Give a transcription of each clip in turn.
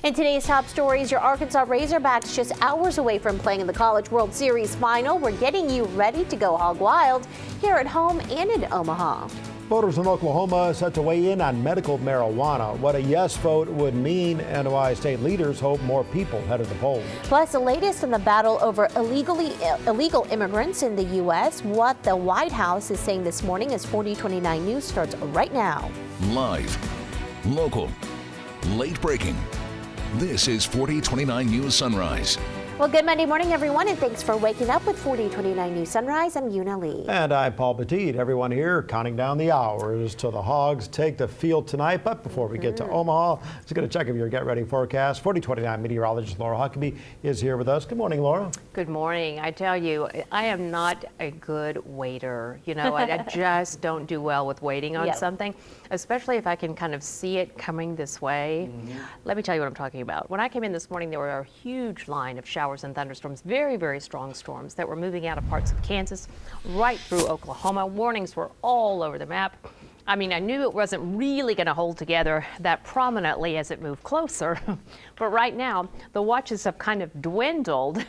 In today's top stories, your Arkansas Razorbacks just hours away from playing in the College World Series final. We're getting you ready to go hog wild here at home and in Omaha. Voters in Oklahoma set to weigh in on medical marijuana. What a yes vote would mean, and why state leaders hope more people head to the polls. Plus, the latest in the battle over illegal immigrants in the U.S., what the White House is saying this morning as 4029 News starts right now. Live, local, late breaking. This is 4029 News Sunrise. Well, good Monday morning, everyone, and thanks for waking up with 4029 News Sunrise. I'm Yuna Lee. And I'm Paul Petit. Everyone here counting down the hours till the Hogs take the field tonight. But before we get to Omaha, just going to check of your get ready forecast. 4029 meteorologist Laura Huckabee is here with us. Good morning, Laura. Good morning. I tell you, I am not a good waiter. You know, I just don't do well with waiting on something, especially if I can kind of see it coming this way. Let me tell you what I'm talking about. When I came in this morning, there were a huge line of showers and thunderstorms, very, very strong storms that were moving out of parts of Kansas right through Oklahoma. Warnings were all over the map. I mean, I knew it wasn't really going to hold together that prominently as it moved closer. But right now, the watches have kind of dwindled.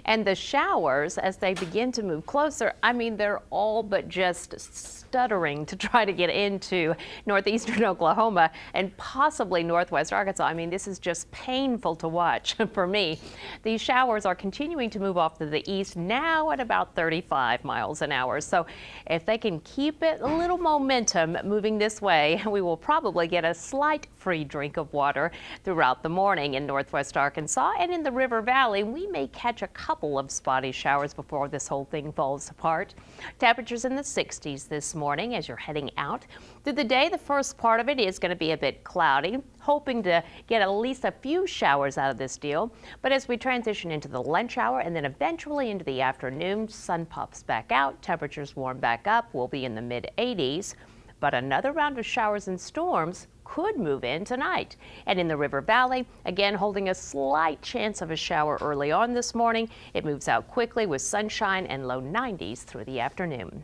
And the showers, as they begin to move closer, I mean, they're all but just stuttering to try to get into northeastern Oklahoma and possibly northwest Arkansas. I mean, this is just painful to watch for me. These showers are continuing to move off to the east, now at about 35 miles an hour. So if they can keep it a little momentum moving this way, we will probably get a slight free drink of water throughout the morning in northwest Arkansas, and in the River Valley we may catch a couple of spotty showers before this whole thing falls apart. Temperatures in the 60s this morning as you're heading out. Through the day, the first part of it is going to be a bit cloudy, hoping to get at least a few showers out of this deal. But as we transition into the lunch hour and then eventually into the afternoon, sun pops back out, temperatures warm back up, we'll be in the mid 80s. But another round of showers and storms could move in tonight. And in the River Valley, again holding a slight chance of a shower early on this morning. It moves out quickly with sunshine and low 90s through the afternoon.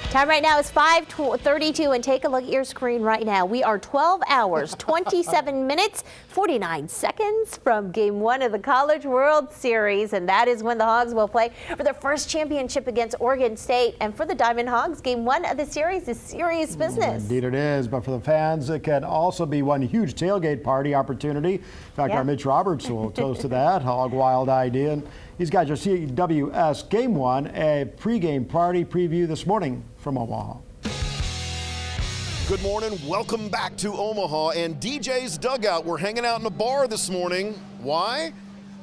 Time right now is 5:32, and take a look at your screen right now. We are 12 hours, 27 minutes, 49 seconds from Game 1 of the College World Series, and that is when the Hogs will play for their first championship against Oregon State. And for the Diamond Hogs, Game 1 of the series is serious business. Indeed it is, but for the fans, it can also be one huge tailgate party opportunity. In fact, our Mitch Roberts will toast to that hog wild idea. And he's got your CWS Game 1, a pregame party preview this morning from Omaha. Good morning. Welcome back to Omaha and DJ's Dugout. We're hanging out in a bar this morning. Why?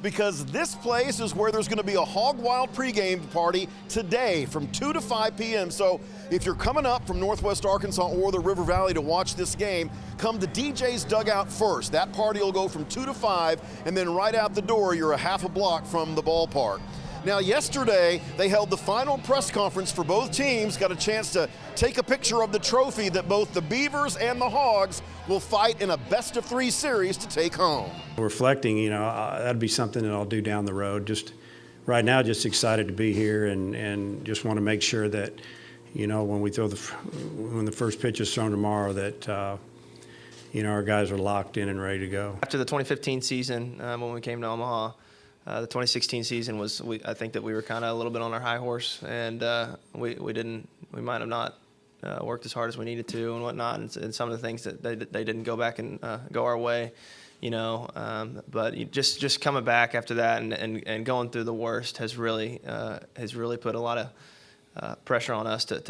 Because this place is where there's going to be a hog wild pregame party today from 2 to 5 p.m. So if you're coming up from northwest Arkansas or the River Valley to watch this game, come to DJ's Dugout first. That party will go from 2 to 5, and then right out the door, you're a half a block from the ballpark. Now, yesterday, they held the final press conference for both teams, got a chance to take a picture of the trophy that both the Beavers and the Hogs will fight in a best-of-3 series to take home. Reflecting, you know, that'd be something that I'll do down the road. Just right now, just excited to be here and just want to make sure that, you know, when we throw when the first pitch is thrown tomorrow, that, you know, our guys are locked in and ready to go. After the 2015 season, when we came to Omaha, the 2016 season was, I think that we were kind of a little bit on our high horse, and we might have not worked as hard as we needed to and whatnot, and some of the things that they didn't go back and go our way, you know. But just coming back after that and going through the worst has really put a lot of pressure on us to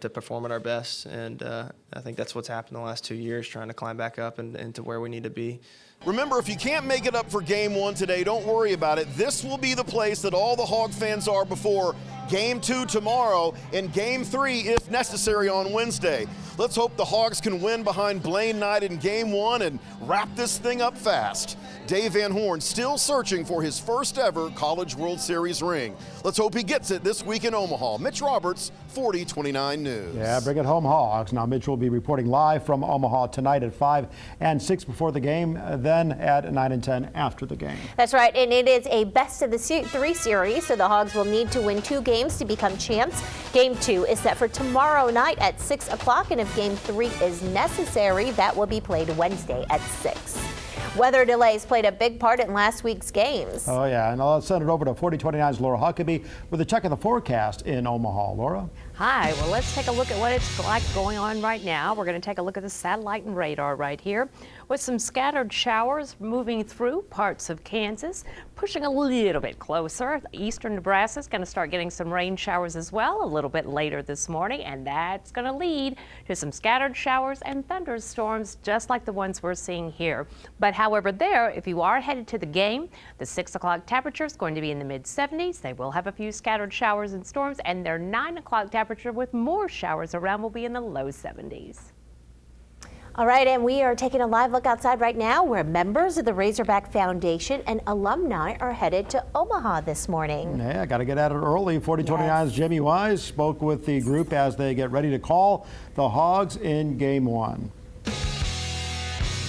perform at our best, and I think that's what's happened the last 2 years, trying to climb back up and to where we need to be. Remember, if you can't make it up for Game 1 today, don't worry about it. This will be the place that all the Hog fans are before Game 2 tomorrow and Game 3, if necessary, on Wednesday. Let's hope the Hogs can win behind Blaine Knight in Game 1 and wrap this thing up fast. Dave Van Horn still searching for his first ever College World Series ring. Let's hope he gets it this week in Omaha. Mitch Roberts, 4029 News. Yeah, bring it home, Hawks. Now, Mitch will be reporting live from Omaha tonight at 5 and 6 before the game, then at 9 and 10 after the game. That's right, and it is a best of the three series, so the Hogs will need to win 2 games to become champs. Game 2 is set for tomorrow night at 6 o'clock, and if Game 3 is necessary, that will be played Wednesday at 6. Weather delays played a big part in last week's games. Oh, yeah, and let's send it over to 4029's Laura Huckabee with a check of the forecast in Omaha. Laura? Hi, well, let's take a look at what it's like going on right now. We're going to take a look at the satellite and radar right here with some scattered showers moving through parts of Kansas, pushing a little bit closer. Eastern Nebraska is going to start getting some rain showers as well a little bit later this morning, and that's going to lead to some scattered showers and thunderstorms just like the ones we're seeing here. But however, if you are headed to the game, the 6 o'clock temperature is going to be in the mid-70s. They will have a few scattered showers and storms, and their 9 o'clock temperature with more showers around will be in the low 70s. All right, and we are taking a live look outside right now where members of the Razorback Foundation and alumni are headed to Omaha this morning. Yeah, got to get at it early. 4029's Jamie Wise spoke with the group as they get ready to call the Hogs in Game 1.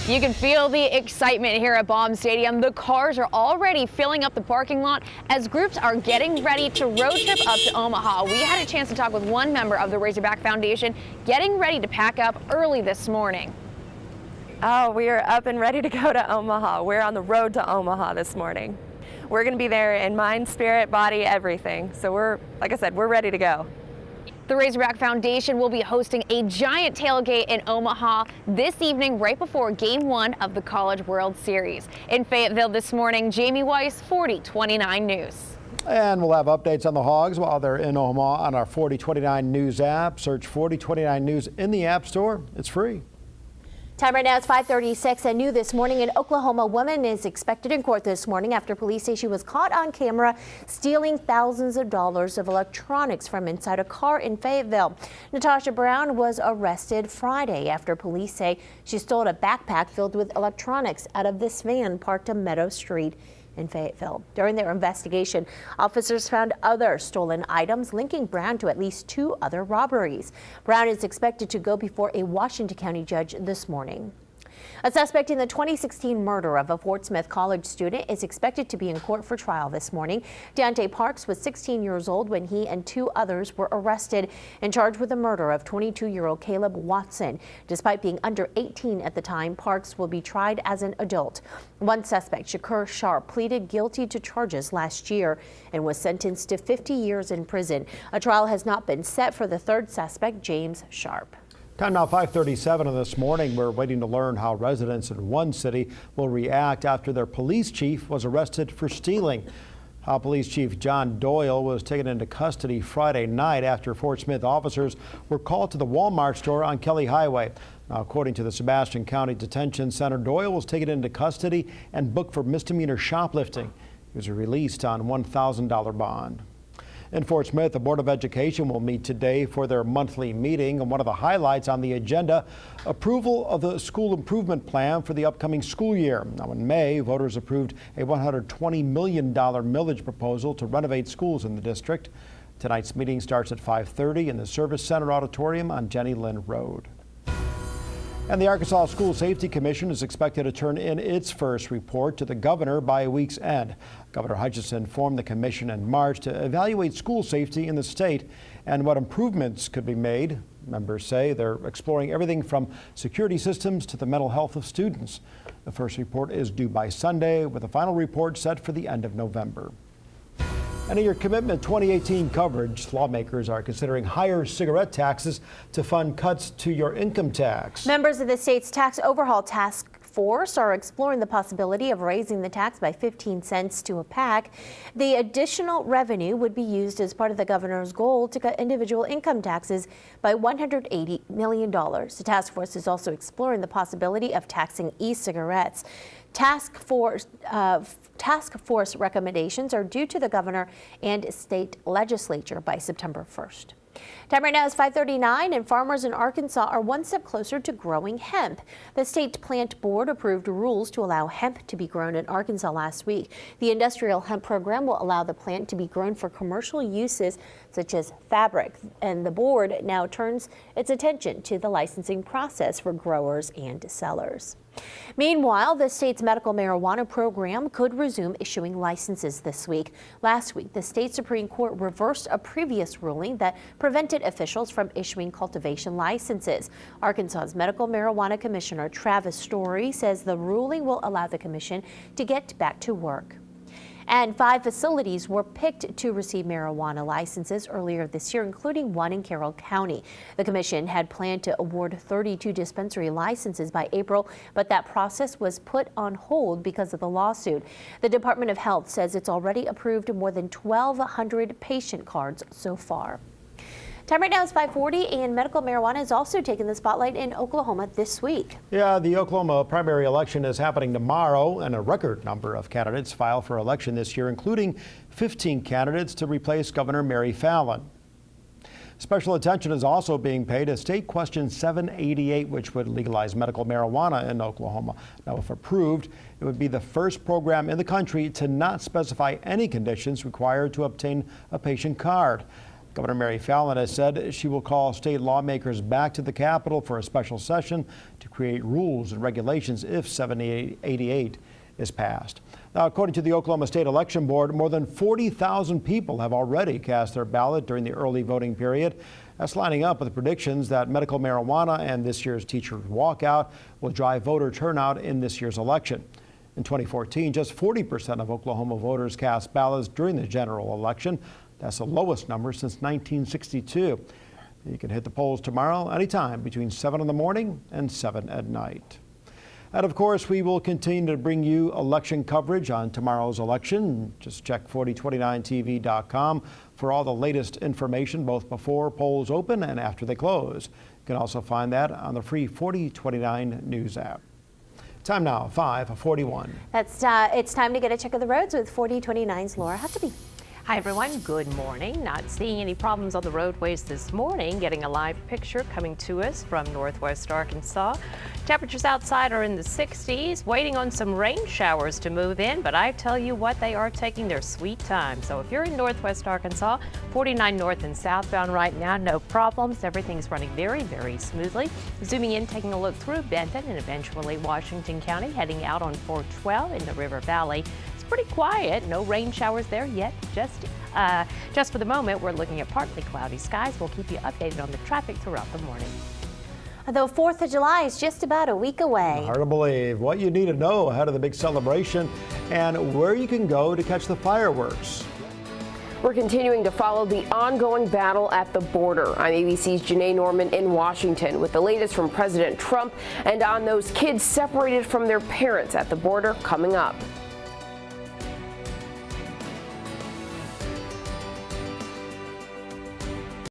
You can feel the excitement here at Baum Stadium. The cars are already filling up the parking lot as groups are getting ready to road trip up to Omaha. We had a chance to talk with one member of the Razorback Foundation getting ready to pack up early this morning. Oh, we are up and ready to go to Omaha. We're on the road to Omaha this morning. We're going to be there in mind, spirit, body, everything. So like I said, we're ready to go. The Razorback Foundation will be hosting a giant tailgate in Omaha this evening right before Game 1 of the College World Series. In Fayetteville this morning, Jamie Weiss, 4029 News. And we'll have updates on the Hogs while they're in Omaha on our 4029 News app. Search 4029 News in the App Store. It's free. Time right now is 5:36, and new this morning, an Oklahoma woman is expected in court this morning after police say she was caught on camera stealing thousands of dollars of electronics from inside a car in Fayetteville. Natasha Brown was arrested Friday after police say she stole a backpack filled with electronics out of this van parked on Meadow Street in Fayetteville. During their investigation, officers found other stolen items linking Brown to at least 2 other robberies. Brown is expected to go before a Washington County judge this morning. A suspect in the 2016 murder of a Fort Smith College student is expected to be in court for trial this morning. Deontay Parks was 16 years old when he and 2 others were arrested and charged with the murder of 22-year-old Caleb Watson. Despite being under 18 at the time, Parks will be tried as an adult. One suspect, Shakur Sharp, pleaded guilty to charges last year and was sentenced to 50 years in prison. A trial has not been set for the third suspect, James Sharp. Time now 5:37 on this morning. We're waiting to learn how residents in one city will react after their police chief was arrested for stealing. Police Chief John Doyle was taken into custody Friday night after Fort Smith officers were called to the Walmart store on Kelly Highway. Now, according to the Sebastian County Detention Center, Doyle was taken into custody and booked for misdemeanor shoplifting. He was released on $1,000 bond. In Fort Smith, the Board of Education will meet today for their monthly meeting, and one of the highlights on the agenda, approval of the school improvement plan for the upcoming school year. Now, in May, voters approved a $120 million millage proposal to renovate schools in the district. Tonight's meeting starts at 5:30 in the Service Center Auditorium on Jenny Lind Road. And the Arkansas School Safety Commission is expected to turn in its first report to the governor by a week's end. Governor Hutchinson formed the commission in March to evaluate school safety in the state and what improvements could be made. Members say they're exploring everything from security systems to the mental health of students. The first report is due by Sunday, with a final report set for the end of November. And in your Commitment 2018 coverage, lawmakers are considering higher cigarette taxes to fund cuts to your income tax. Members of the state's tax overhaul task force are exploring the possibility of raising the tax by 15 cents to a pack. The additional revenue would be used as part of the governor's goal to cut individual income taxes by $180 million. The task force is also exploring the possibility of taxing e-cigarettes. Task force recommendations are due to the governor and state legislature by September 1st. Time right now is 5:39, and farmers in Arkansas are one step closer to growing hemp. The state plant board approved rules to allow hemp to be grown in Arkansas last week. The industrial hemp program will allow the plant to be grown for commercial uses such as fabric. And the board now turns its attention to the licensing process for growers and sellers. Meanwhile, the state's medical marijuana program could resume issuing licenses this week. Last week, the state Supreme Court reversed a previous ruling that prevented officials from issuing cultivation licenses. Arkansas's medical marijuana commissioner Travis Story says the ruling will allow the commission to get back to work. And 5 facilities were picked to receive marijuana licenses earlier this year, including one in Carroll County. The commission had planned to award 32 dispensary licenses by April, but that process was put on hold because of the lawsuit. The Department of Health says it's already approved more than 1,200 patient cards so far. Time right now is 5:40, and medical marijuana is also taking the spotlight in Oklahoma this week. Yeah, the Oklahoma primary election is happening tomorrow, and a record number of candidates file for election this year, including 15 candidates to replace Governor Mary Fallin. Special attention is also being paid to State Question 788, which would legalize medical marijuana in Oklahoma. Now, if approved, it would be the first program in the country to not specify any conditions required to obtain a patient card. Governor Mary Fallin has said she will call state lawmakers back to the Capitol for a special session to create rules and regulations if 788 is passed. Now, according to the Oklahoma State Election Board, more than 40,000 people have already cast their ballot during the early voting period. That's lining up with predictions that medical marijuana and this year's teachers walkout will drive voter turnout in this year's election. In 2014, just 40% of Oklahoma voters cast ballots during the general election. That's the lowest number since 1962. You can hit the polls tomorrow anytime between 7 in the morning and 7 at night. And of course, we will continue to bring you election coverage on tomorrow's election. Just check 4029tv.com for all the latest information, both before polls open and after they close. You can also find that on the free 4029 News app. Time now, 5:41. It's time to get a check of the roads with 4029's Laura Huckabee. Hi everyone, good morning. Not seeing any problems on the roadways this morning. Getting a live picture coming to us from northwest Arkansas. Temperatures outside are in the 60s, waiting on some rain showers to move in, but I tell you what, they are taking their sweet time. So if you're in northwest Arkansas, 49 north and southbound right now, no problems. Everything's running very, very smoothly. Zooming in, taking a look through Benton and eventually Washington County, heading out on 412 in the River Valley. Pretty quiet, no rain showers there yet. Just for the moment, we're looking at partly cloudy skies. We'll keep you updated on the traffic throughout the morning. The 4th of July is just about a week away. Hard to believe. What you need to know ahead of the big celebration and where you can go to catch the fireworks. We're continuing to follow the ongoing battle at the border. I'm ABC's Janae Norman in Washington with the latest from President Trump and on those kids separated from their parents at the border coming up.